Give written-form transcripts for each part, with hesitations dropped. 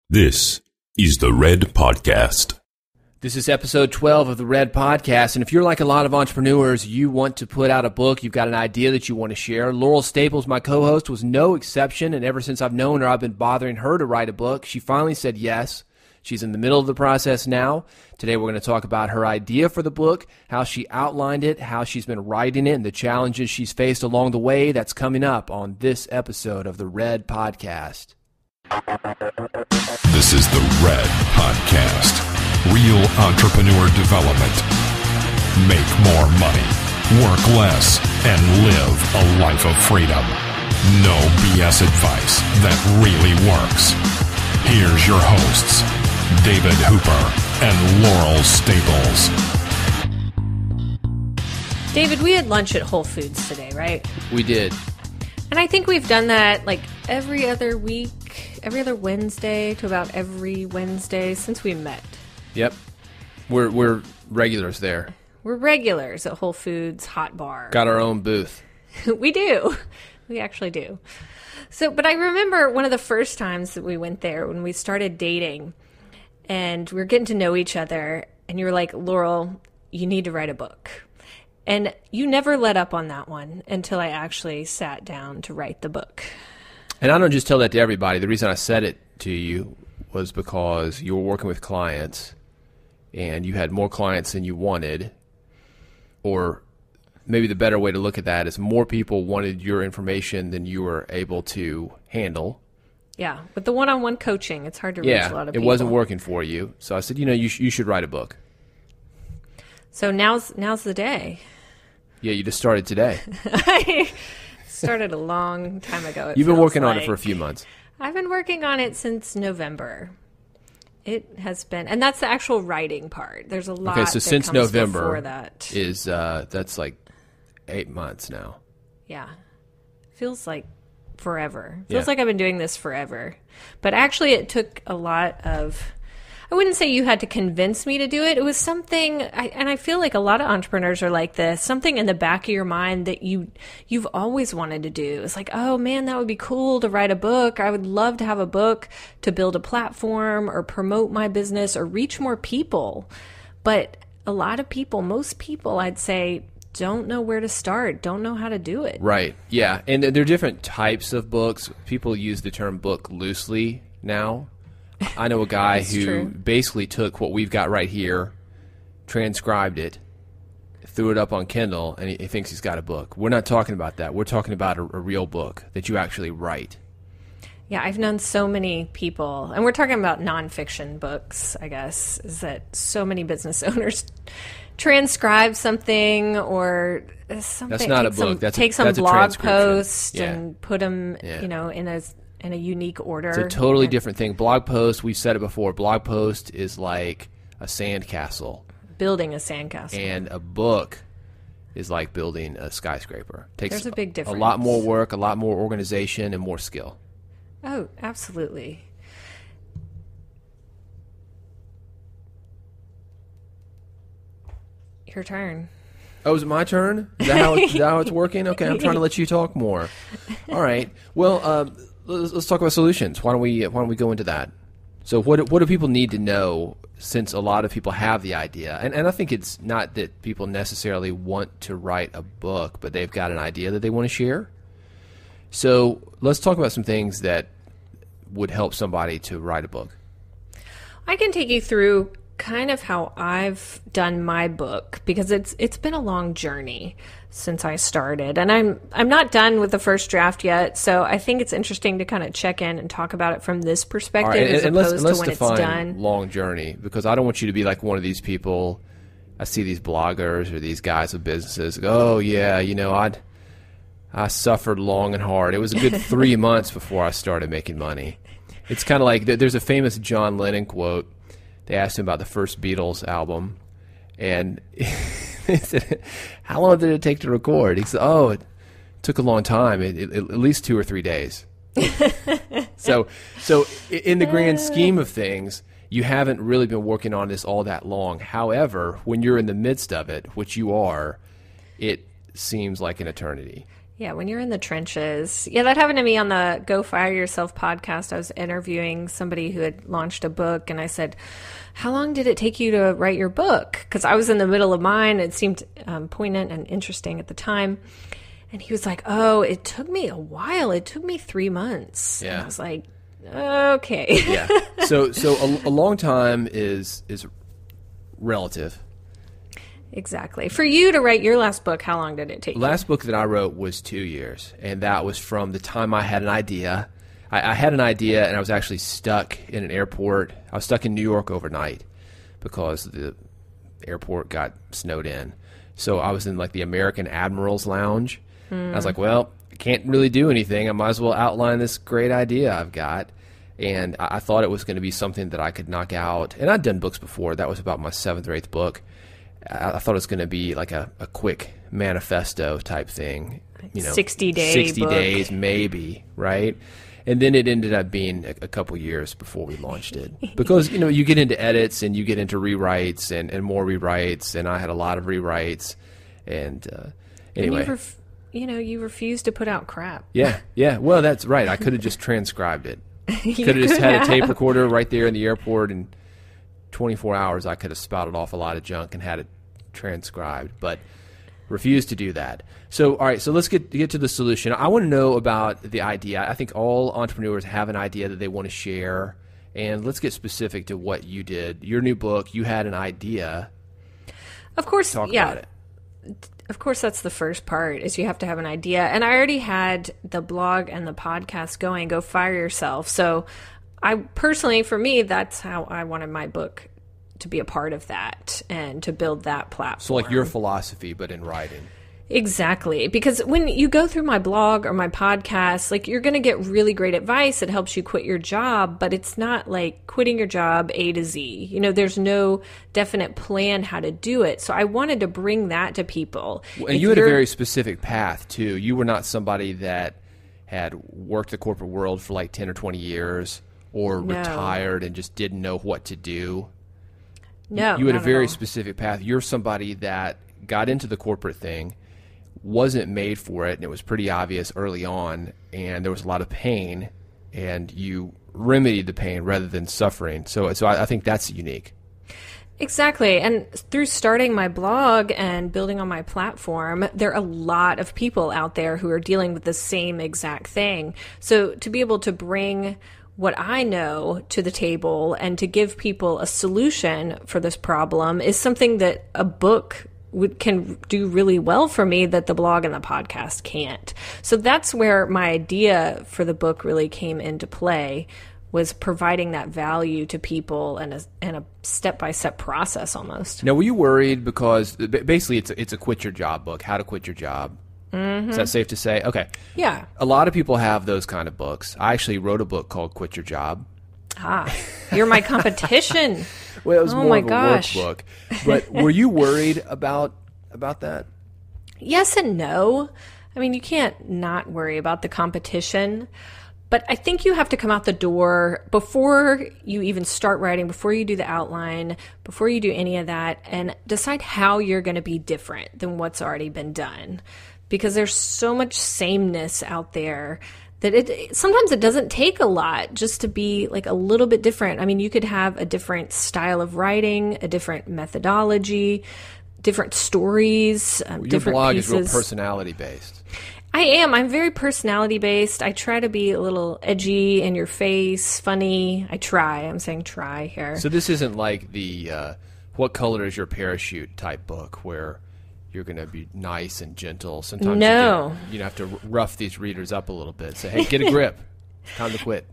This is the Red Podcast. This is episode 12 of the Red Podcast, and if you're like a lot of entrepreneurs, you want to put out a book, you've got an idea that you want to share. Laurel Staples, my co-host, was no exception, and ever since I've known her, I've been bothering her to write a book. She finally said yes. She's in the middle of the process now. Today we're going to talk about her idea for the book, how she outlined it, how she's been writing it, and the challenges she's faced along the way. That's coming up on this episode of the Red Podcast. This is the Red Podcast. Real entrepreneur development. Make more money, work less, and live a life of freedom. No BS advice that really works. Here's your hosts, David Hooper and Laurel Staples. David, we had lunch at Whole Foods today, right? We did. And I think we've done that like every other week, every other Wednesday to about every Wednesday since we met. Yep. We're regulars there. We're regulars at Whole Foods Hot Bar. Got our own booth. We do. We actually do. So, but I remember one of the first times that we went there when we started dating and we were getting to know each other and you were like, Laurel, you need to write a book. And you never let up on that one until I actually sat down to write the book. And I don't just tell that to everybody. The reason I said it to you was because you were working with clients and you had more clients than you wanted, or maybe the better way to look at that is more people wanted your information than you were able to handle. Yeah, with the one-on-one coaching, it's hard to reach a lot of people. It wasn't working for you. So I said, you should write a book. So now's the day. Yeah, you just started today. I started a long time ago. You've been working on it for a few months. I've been working on it since November. It has been, and that's the actual writing part. There's a lot. Okay, so since November before that is that's like 8 months now. Yeah, feels like forever. Feels like I've been doing this forever, but actually, it took a lot of. I wouldn't say you had to convince me to do it. It was something, and I feel like a lot of entrepreneurs are like this, something in the back of your mind that you've always wanted to do. It's like, oh man, that would be cool to write a book. I would love to have a book to build a platform or promote my business or reach more people. But a lot of people, most people, I'd say, don't know where to start, don't know how to do it. Right, yeah. And there are different types of books. People use the term book loosely now. I know a guy who basically took what we've got right here, transcribed it, threw it up on Kindle, and he thinks he's got a book. We're not talking about that. We're talking about a real book that you actually write. Yeah, I've known so many people, and we're talking about nonfiction books, I guess, is that so many business owners transcribe something or something. That's not a book. Take some blog post and put them, in a unique order. It's a totally different thing. Blog post, we've said it before, blog post is like a sandcastle. Building a sandcastle. And a book is like building a skyscraper. There's a big difference. A lot more work, a lot more organization, and more skill. Oh, absolutely. Your turn. Oh, is it my turn? Is that how it's working? Okay, I'm trying to let you talk more. All right. Well, let's talk about solutions. Why don't we go into that? So what do people need to know, since a lot of people have the idea? And I think it's not that people necessarily want to write a book, but they've got an idea that they want to share. So let's talk about some things that would help somebody to write a book. I can take you through kind of how I've done my book, because it's been a long journey since I started, and I'm not done with the first draft yet. So I think it's interesting to kind of check in and talk about it from this perspective, right, as opposed to when it's done. Long journey, because I don't want you to be like one of these people. I see these bloggers or these guys with businesses. Oh yeah, I suffered long and hard. It was a good 3 months before I started making money. It's kind of like there's a famous John Lennon quote. They asked him about the first Beatles album, and they said, how long did it take to record? He said, it took a long time, at least 2 or 3 days. So in the grand scheme of things, you haven't really been working on this all that long. However, when you're in the midst of it, which you are, it seems like an eternity. Yeah, when you're in the trenches. Yeah, that happened to me on the Go Fire Yourself podcast. I was interviewing somebody who had launched a book, and I said, how long did it take you to write your book? Because I was in the middle of mine. It seemed poignant and interesting at the time. And he was like, oh, it took me a while. It took me 3 months. Yeah. And I was like, okay. Yeah. So a long time is relative. Exactly. For you to write your last book, how long did it take you? Last book that I wrote was 2 years, and that was from the time I had an idea. I had an idea, and I was actually stuck in an airport. I was stuck in New York overnight because the airport got snowed in. So I was in like the American Admiral's Lounge. I was like, well, I can't really do anything. I might as well outline this great idea I've got. And I thought it was going to be something that I could knock out. And I'd done books before. That was about my 7th or 8th book. I thought it was going to be like a quick manifesto type thing, 60 days maybe, right? And then it ended up being a couple years before we launched it because you get into edits and you get into rewrites and more rewrites, and I had a lot of rewrites, and anyway, and you refused to put out crap. Yeah. Well, that's right. I could have just transcribed it. Could have just had a tape recorder right there in the airport, and 24 hours I could have spouted off a lot of junk and had it transcribed, but refused to do that. So, all right, so let's get to the solution. I want to know about the idea. I think all entrepreneurs have an idea that they want to share, and let's get specific to what you did. Your new book, you had an idea. Of course, Talk about it. Of course, that's the first part, is you have to have an idea. And I already had the blog and the podcast going, Go Fire Yourself. So I personally, for me, that's how I wanted my book to be a part of that and to build that platform. So like your philosophy, but in writing. Exactly. Because when you go through my blog or my podcast, like you're going to get really great advice that helps you quit your job, but it's not like quitting your job A to Z. There's no definite plan how to do it. So I wanted to bring that to people. And you had a very specific path too. You were not somebody that had worked the corporate world for like 10 or 20 years or retired and just didn't know what to do. No, you had a very specific path. You're somebody that got into the corporate thing, wasn't made for it, and it was pretty obvious early on, and there was a lot of pain, and you remedied the pain rather than suffering. So I think that's unique. Exactly. And through starting my blog and building on my platform, there are a lot of people out there who are dealing with the same exact thing. So to be able to bring what I know to the table and to give people a solution for this problem is something that a book can do really well for me that the blog and the podcast can't. So that's where my idea for the book really came into play, was providing that value to people and a step-by-step process almost. Now, were you worried because basically it's a quit your job book, how to quit your job? Mm-hmm. Is that safe to say? Okay. Yeah. A lot of people have those kind of books. I actually wrote a book called Quit Your Job. You're my competition. Well, it was more of a workbook. But were you worried about that? Yes and no. I mean, you can't not worry about the competition. But I think you have to come out the door before you even start writing, before you do the outline, before you do any of that, and decide how you're going to be different than what's already been done. Because there's so much sameness out there that sometimes it doesn't take a lot just to be like a little bit different. I mean, you could have a different style of writing, a different methodology, different stories, different Your blog pieces. is real personality based. I am. I'm very personality based. I try to be a little edgy, in your face, funny. I try. I'm saying try here. So this isn't like the what color is your parachute type book where you're going to be nice and gentle. Sometimes you have to rough these readers up a little bit. Say, hey, get a grip. It's time to quit.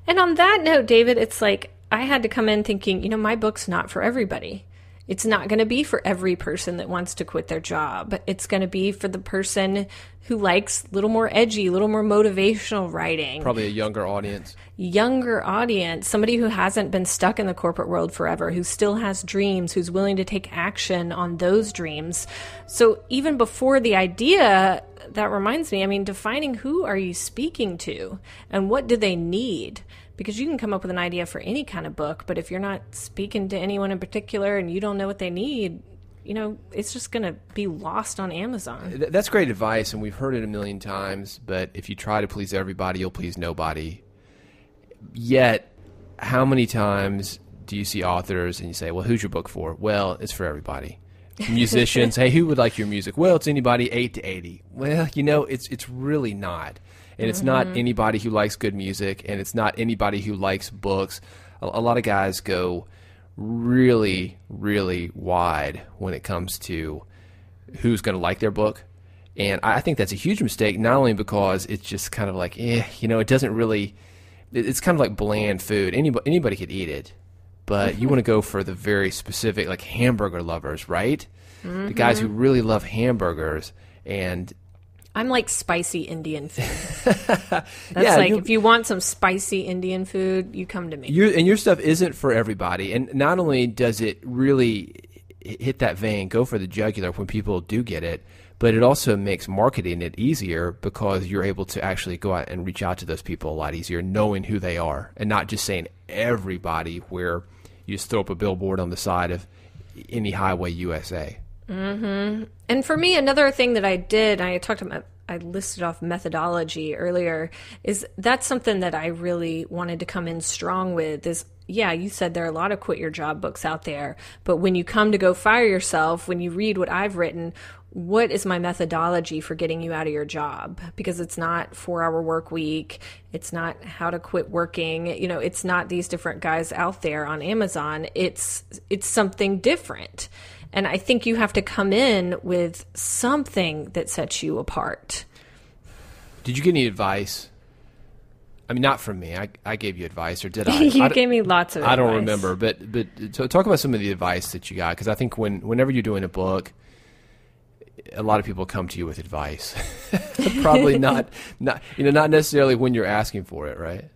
And on that note, David, it's like I had to come in thinking, my book's not for everybody. It's not going to be for every person that wants to quit their job. It's going to be for the person who likes a little more edgy, a little more motivational writing. Probably a younger audience. Somebody who hasn't been stuck in the corporate world forever, who still has dreams, who's willing to take action on those dreams. So even before the idea, that reminds me, defining who are you speaking to and what do they need? Because you can come up with an idea for any kind of book, but if you're not speaking to anyone in particular and you don't know what they need, it's just going to be lost on Amazon. That's great advice, and we've heard it a million times, but if you try to please everybody, you'll please nobody. Yet, how many times do you see authors and you say, well, who's your book for? Well, it's for everybody. Musicians, hey, who would like your music? Well, it's anybody 8 to 80. Well, it's really not. And it's not anybody who likes good music, and it's not anybody who likes books. A lot of guys go really, really wide when it comes to who's going to like their book. And I think that's a huge mistake, not only because it's just kind of like, it doesn't really, it's kind of like bland food. Anybody could eat it, but you want to go for the very specific, like hamburger lovers, right? The guys who really love hamburgers. And I'm like spicy Indian food. That's if you want some spicy Indian food, you come to me. Your stuff isn't for everybody. And not only does it really hit that vein, go for the jugular when people do get it, but it also makes marketing it easier because you're able to actually go out and reach out to those people a lot easier, knowing who they are, and not just saying everybody where you just throw up a billboard on the side of any highway USA. And for me, another thing that I did, I listed off methodology earlier, is that's something that I really wanted to come in strong with is, you said there are a lot of quit your job books out there, but when you come to go fire yourself, when you read what I've written, what is my methodology for getting you out of your job? Because it's not 4-hour work week. It's not how to quit working. It's not these different guys out there on Amazon. It's something different. And I think you have to come in with something that sets you apart. Did you get any advice? I mean, not from me. I gave you advice, or did I? You gave me lots of advice. I don't remember, but so talk about some of the advice that you got, because I think whenever you're doing a book, a lot of people come to you with advice. Probably not necessarily when you're asking for it, right?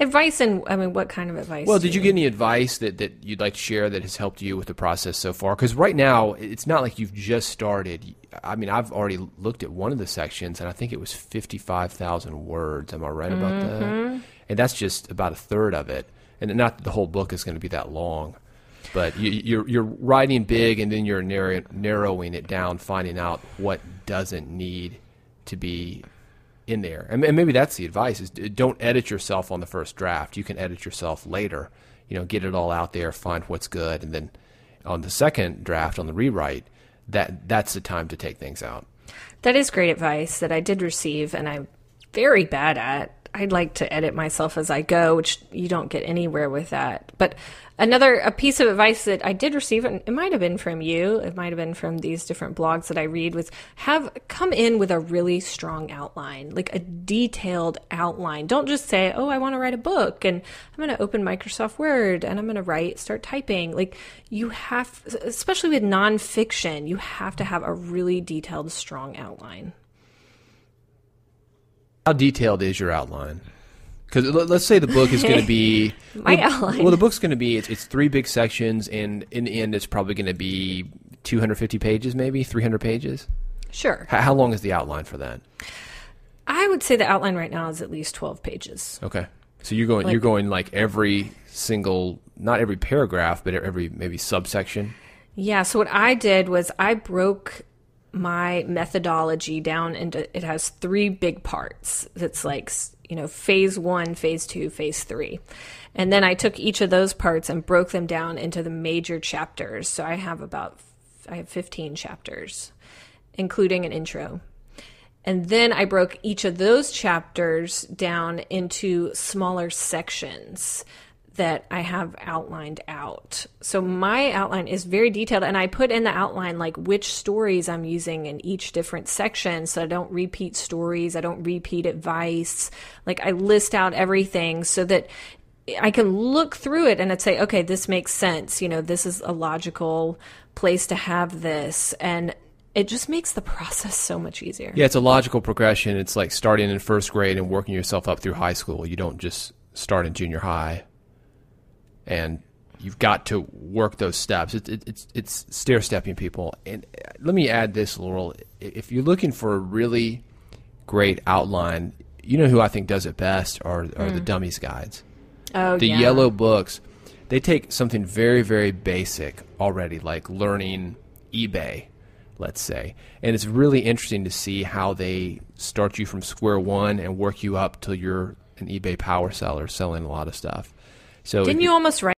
Advice, and what kind of advice? Well, did you get any advice that you'd like to share that has helped you with the process so far? Because right now, it's not like you've just started. I mean, I've already looked at one of the sections, and I think it was 55,000 words. Am I right about that? And that's just about a third of it. And not that the whole book is going to be that long, but you're writing big, and then you're narrowing it down, finding out what doesn't need to be in there. And maybe that's the advice, is don't edit yourself on the first draft. You can edit yourself later, get it all out there, find what's good. And then on the second draft, on the rewrite, that's the time to take things out. That is great advice that I did receive, and I'm very bad at. I'd like to edit myself as I go, which you don't get anywhere with that. But a piece of advice that I did receive, and it might have been from you, it might have been from these different blogs that I read, was come in with a really strong outline, like a detailed outline. Don't just say, oh, I want to write a book, and I'm going to open Microsoft Word, and I'm going to start typing. Like, you have, especially with nonfiction, you have to have a really detailed, strong outline. How detailed is your outline? Because let's say the book is going to be outline. Well, the book's going to be it's 3 big sections, and in the end, it's probably going to be 250 pages, maybe 300 pages. Sure. How long is the outline for that? I would say the outline right now is at least 12 pages. Okay, so you're going like every single, not every paragraph, but every maybe subsection. Yeah. So what I did was I broke my methodology down into, it has 3 big parts. That's like, phase 1, phase 2, phase 3. And then I took each of those parts and broke them down into the major chapters. So I have 15 chapters, including an intro. And then I broke each of those chapters down into smaller sections that I have outlined out. So my outline is very detailed, and I put in the outline like which stories I'm using in each different section, so I don't repeat stories, I don't repeat advice. Like, I list out everything so that I can look through it and I'd say, okay, this makes sense. This is a logical place to have this, and it just makes the process so much easier. Yeah, it's a logical progression. It's like starting in first grade and working yourself up through high school. You don't just start in junior high. And you've got to work those steps. It's stair-stepping people. And let me add this, Laurel. If you're looking for a really great outline, who I think does it best are the Dummies Guides. Oh, the yellow books. They take something very, very basic already, like learning eBay, let's say. And it's really interesting to see how they start you from square one and work you up till you're an eBay power seller selling a lot of stuff. So didn't you almost write